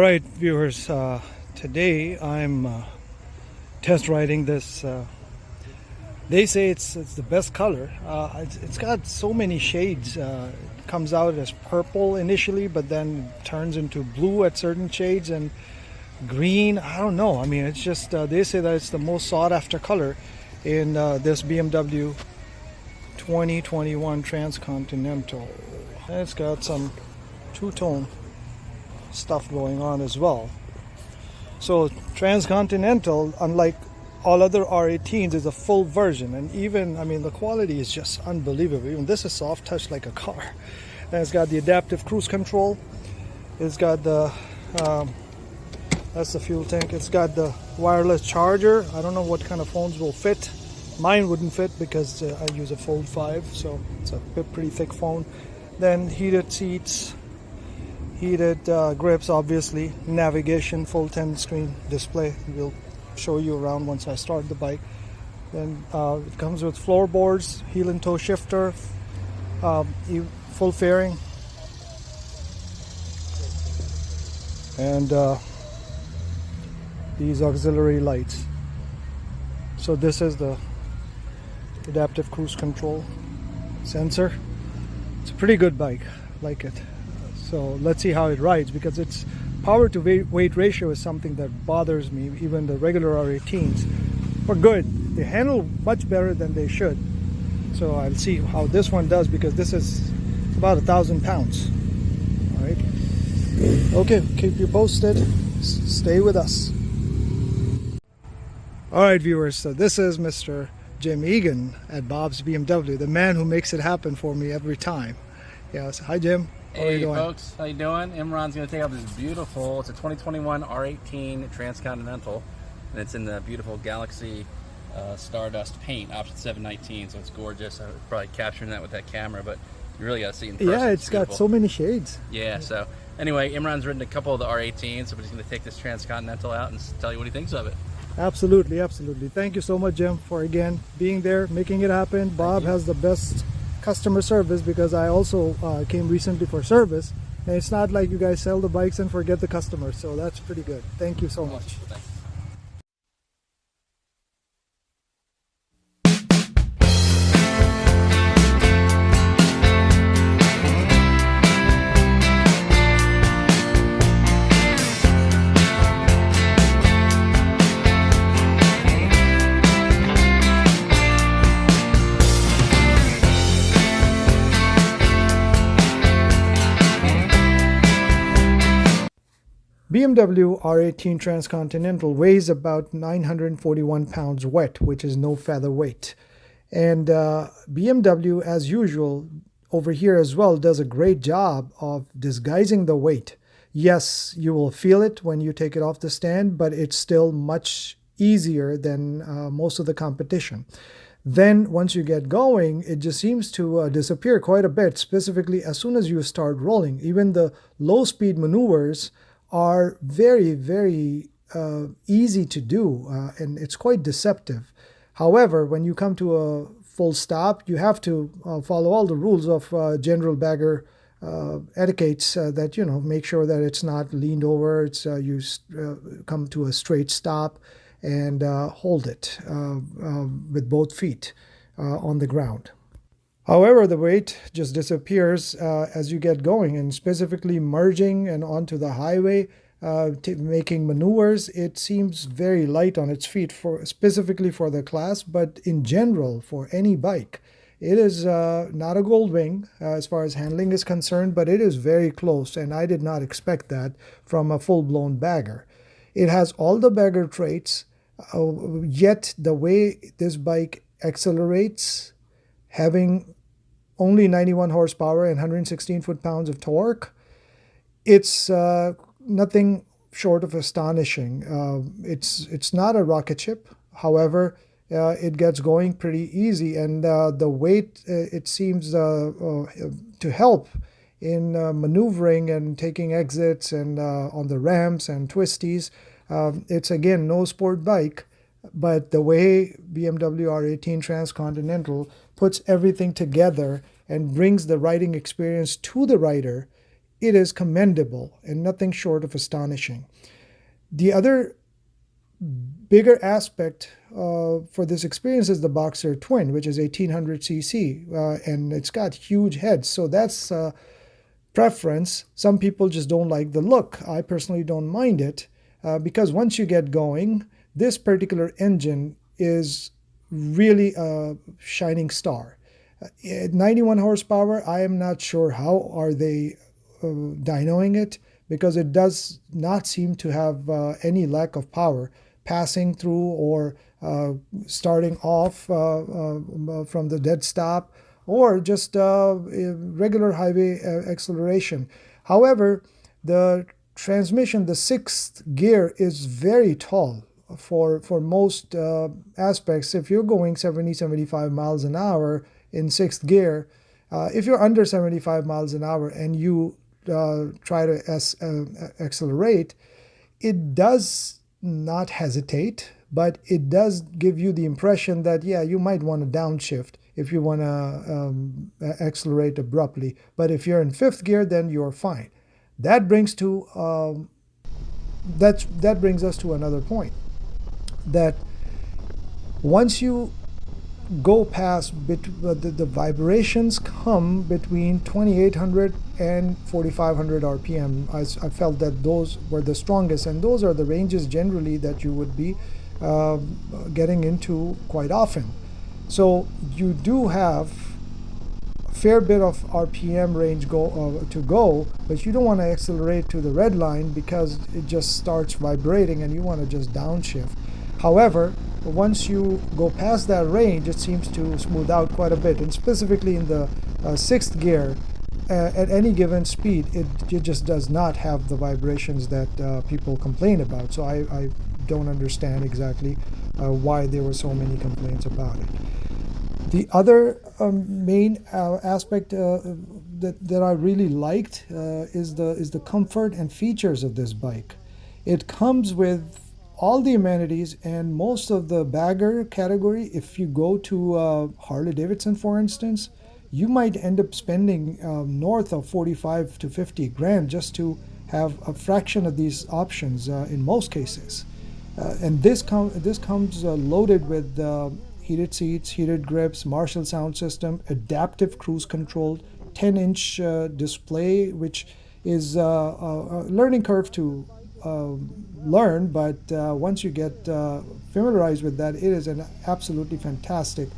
right, viewers, today I'm test riding this. They say it's the best color. It's got so many shades. It comes out as purple initially, but then turns into blue at certain shades and green. I don't know. I mean, it's just they say that it's the most sought after color in this BMW 2021 Transcontinental. And it's got some two-tone stuff going on as well. So Transcontinental, unlike all other R18s, is a full version, and even, I mean, the quality is just unbelievable. Even this is soft touch like a car. And it's got the adaptive cruise control. It's got the that's the fuel tank. It's got the wireless charger. I don't know what kind of phones will fit. Mine wouldn't fit because I use a Fold 5, so it's a pretty thick phone. Then heated seats, heated grips, obviously, navigation, full 10 screen display. We'll show you around once I start the bike. Then it comes with floorboards, heel and toe shifter, full fairing, and these auxiliary lights. So this is the adaptive cruise control sensor. It's a pretty good bike, like it. So let's see how it rides, because its power to weight ratio is something that bothers me. Even the regular R18s are good. They handle much better than they should. So I'll see how this one does, because this is about 1,000 pounds. All right. Okay, keep you posted. Stay with us. All right, viewers. So this is Mr. Jim Egan at Bob's BMW, the man who makes it happen for me every time. Yes. Hi, Jim. Hey folks, how you doing? Imran's going to take out this beautiful, it's a 2021 R18 Transcontinental, and it's in the beautiful Galaxy Stardust paint, option 719, so it's gorgeous. I was probably capturing that with that camera, but you really got to see it in person. Yeah, it's got so many shades. Yeah, so anyway, Imran's ridden a couple of the R18s, so we're just going to take this Transcontinental out and tell you what he thinks of it. Absolutely, absolutely. Thank you so much, Jim, for again being there, making it happen. Bob has the best customer service, because I also came recently for service, and it's not like you guys sell the bikes and forget the customers, so that's pretty good. Thank you so much. Thanks. BMW R18 Transcontinental weighs about 941 pounds wet, which is no feather weight. And BMW, as usual, over here as well, does a great job of disguising the weight. Yes, you will feel it when you take it off the stand, but it's still much easier than most of the competition. Then once you get going, it just seems to disappear quite a bit, specifically as soon as you start rolling. Even the low-speed maneuvers are very, very easy to do, and it's quite deceptive. However, when you come to a full stop, you have to follow all the rules of general baggar etiquettes, that, you know, make sure that it's not leaned over. It's you come to a straight stop and hold it with both feet on the ground. However, the weight just disappears as you get going, and specifically merging and onto the highway, making maneuvers, it seems very light on its feet, specifically for the class, but in general for any bike. It is not a gold wing as far as handling is concerned, but it is very close, and I did not expect that from a full-blown baggar. It has all the baggar traits, yet the way this bike accelerates, having only 91 horsepower and 116 foot-pounds of torque, it's nothing short of astonishing. It's not a rocket ship. However, it gets going pretty easy, and the weight, it seems to help in maneuvering and taking exits and on the ramps and twisties. It's, again, no sport bike, but the way BMW R18 Transcontinental puts everything together and brings the riding experience to the rider it is commendable and nothing short of astonishing. The other bigger aspect for this experience is the Boxer Twin, which is 1800cc, and it's got huge heads. So that's preference. Some people just don't like the look. I personally don't mind it because once you get going, this particular engine is really a shining star. At 91 horsepower, I am not sure how are they dynoing it, because it does not seem to have any lack of power passing through or starting off from the dead stop, or just regular highway acceleration. However, the transmission, the sixth gear, is very tall for most aspects. If you're going 70, 75 miles an hour in sixth gear, if you're under 75 miles an hour and you try to accelerate, it does not hesitate, but it does give you the impression that, yeah, you might want to downshift if you want to accelerate abruptly. But if you're in fifth gear, then you're fine. That brings us to another point, that once you go past the vibrations come between 2800 and 4500 rpm. I felt that those were the strongest, and those are the ranges generally that you would be getting into quite often. So you do have a fair bit of rpm range to go, but you don't want to accelerate to the red line because it just starts vibrating and you want to just downshift. However, once you go past that range, it seems to smooth out quite a bit, and specifically in the sixth gear, at any given speed, it just does not have the vibrations that people complain about. So I don't understand exactly why there were so many complaints about it. The other main aspect that I really liked is the comfort and features of this bike. It comes with all the amenities and most of the bagger category. If you go to Harley-Davidson, for instance, you might end up spending north of 45 to 50 grand just to have a fraction of these options in most cases. And this comes loaded with heated seats, heated grips, Marshall sound system, adaptive cruise control, 10-inch display, which is a learning curve to learn, but once you get familiarized with that, it is an absolutely fantastic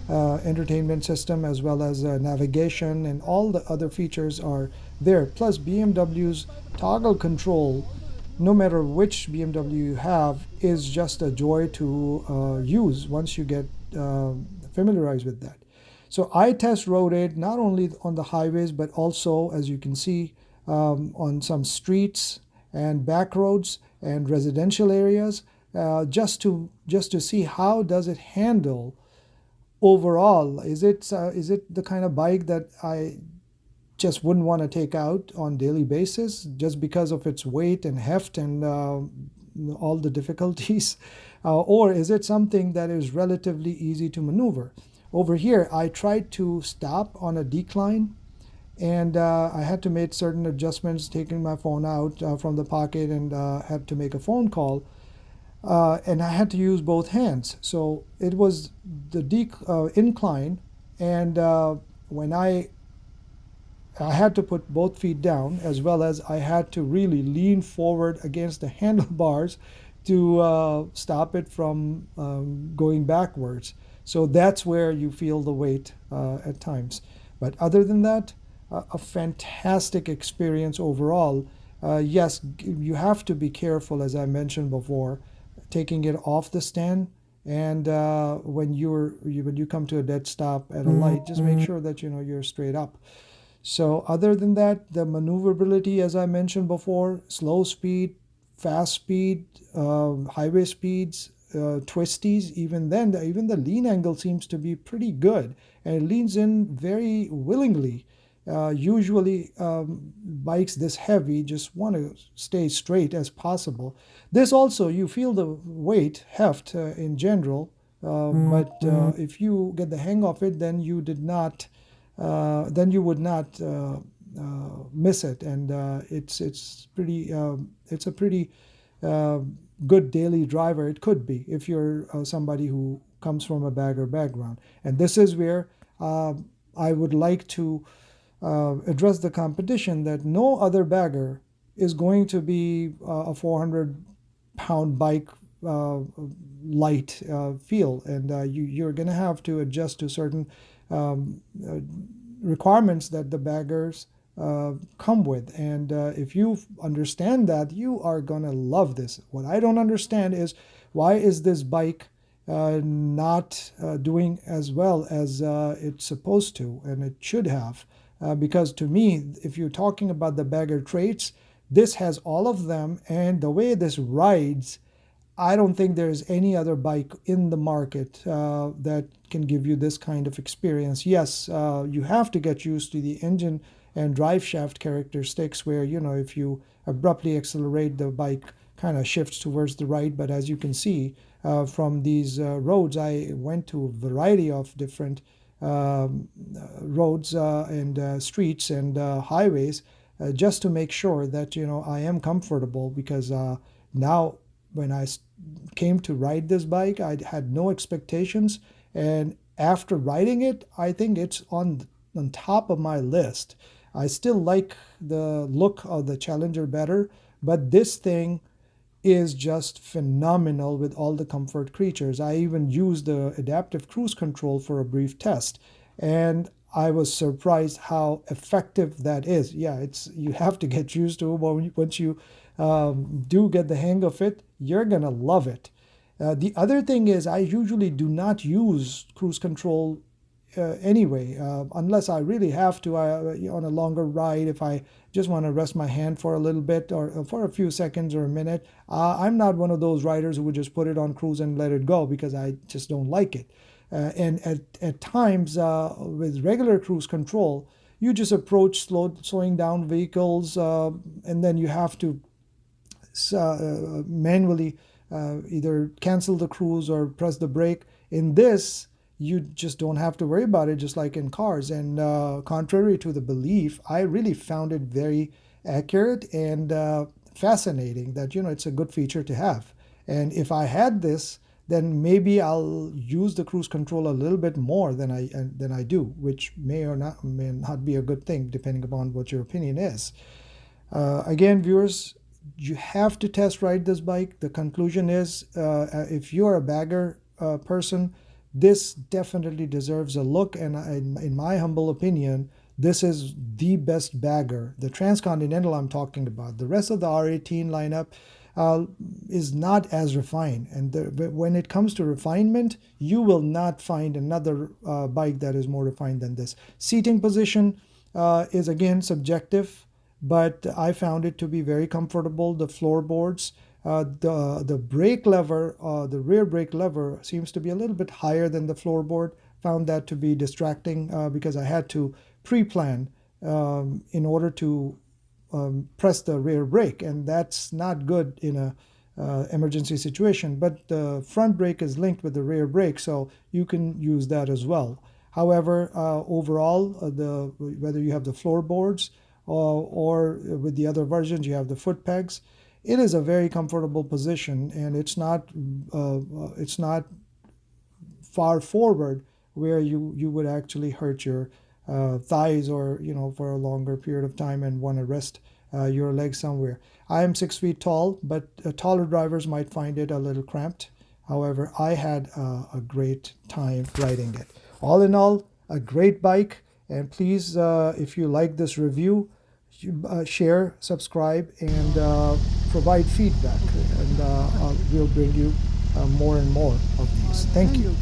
entertainment system, as well as navigation, and all the other features are there. Plus BMW's toggle control, no matter which BMW you have, is just a joy to use once you get familiarized with that. So I test rode it not only on the highways, but also, as you can see, on some streets and back roads and residential areas, just to see how does it handle overall. Is it the kind of bike that I just wouldn't want to take out on daily basis just because of its weight and heft and all the difficulties, or is it something that is relatively easy to maneuver? Over here, I tried to stop on a decline, and I had to make certain adjustments, taking my phone out from the pocket, and had to make a phone call. And I had to use both hands. So it was the incline, and when I had to put both feet down, as well as I had to really lean forward against the handlebars to stop it from going backwards. So that's where you feel the weight at times. But other than that, a fantastic experience overall. Yes, you have to be careful, as I mentioned before, taking it off the stand, and when you come to a dead stop at a light, just make sure that you're straight up. So other than that, the maneuverability, as I mentioned before, slow speed, fast speed, highway speeds, twisties, even the lean angle seems to be pretty good, and it leans in very willingly. Usually bikes this heavy just want to stay straight as possible. This also, you feel the weight, heft in general, but if you get the hang of it, then you would not miss it, and it's a pretty uh, good daily driver. It could be if you're somebody who comes from a bagger background, and this is where I would like to address the competition that no other bagger is going to be a 400-pound bike light feel, and you're going to have to adjust to certain um, uh, requirements that the baggers come with. And if you understand that, you are going to love this. What I don't understand is why is this bike not doing as well as it's supposed to, and it should have. Because to me, if you're talking about the bagger traits, this has all of them, and the way this rides, I don't think there's any other bike in the market that can give you this kind of experience. Yes, you have to get used to the engine and drive shaft characteristics where, if you abruptly accelerate, the bike kind of shifts towards the right. But as you can see from these roads, I went to a variety of different roads and streets and highways just to make sure that, I am comfortable, because now when I came to ride this bike, I had no expectations, and after riding it, I think it's on top of my list. I still like the look of the Challenger better, but this thing is just phenomenal with all the comfort creatures. I even used the adaptive cruise control for a brief test, and I was surprised how effective that is. Yeah, you have to get used to it. Once you do get the hang of it, you're gonna love it. The other thing is, I usually do not use cruise control anyway, unless I really have to on a longer ride. If I just want to rest my hand for a little bit, or for a few seconds or a minute, I'm not one of those riders who would just put it on cruise and let it go, because I just don't like it. And at times with regular cruise control, you just approach slowing down vehicles, and then you have to manually either cancel the cruise or press the brake. In this, you just don't have to worry about it, just like in cars. And contrary to the belief, I really found it very accurate and fascinating that, it's a good feature to have. And if I had this, then maybe I'll use the cruise control a little bit more than I do, which may not be a good thing, depending upon what your opinion is. Again, viewers, you have to test ride this bike. The conclusion is, if you're a bagger person, this definitely deserves a look. And in my humble opinion, this is the best bagger. The Transcontinental I'm talking about. The rest of the R18 lineup is not as refined. And when it comes to refinement, you will not find another bike that is more refined than this. Seating position is again subjective, but I found it to be very comfortable. The floorboards, the brake lever, the rear brake lever seems to be a little bit higher than the floorboard. Found that to be distracting because I had to pre-plan in order to press the rear brake, and that's not good in a emergency situation. But the front brake is linked with the rear brake, so you can use that as well. However, overall, whether you have the floorboards or with the other versions you have the foot pegs, it is a very comfortable position, and it's not far forward where you would actually hurt your thighs, or for a longer period of time and want to rest your legs somewhere. I am 6 feet tall, but taller drivers might find it a little cramped. However, I had a great time riding it. All in all, a great bike. And please, if you like this review, share, subscribe, and provide feedback, and we'll bring you more and more of these. Thank you.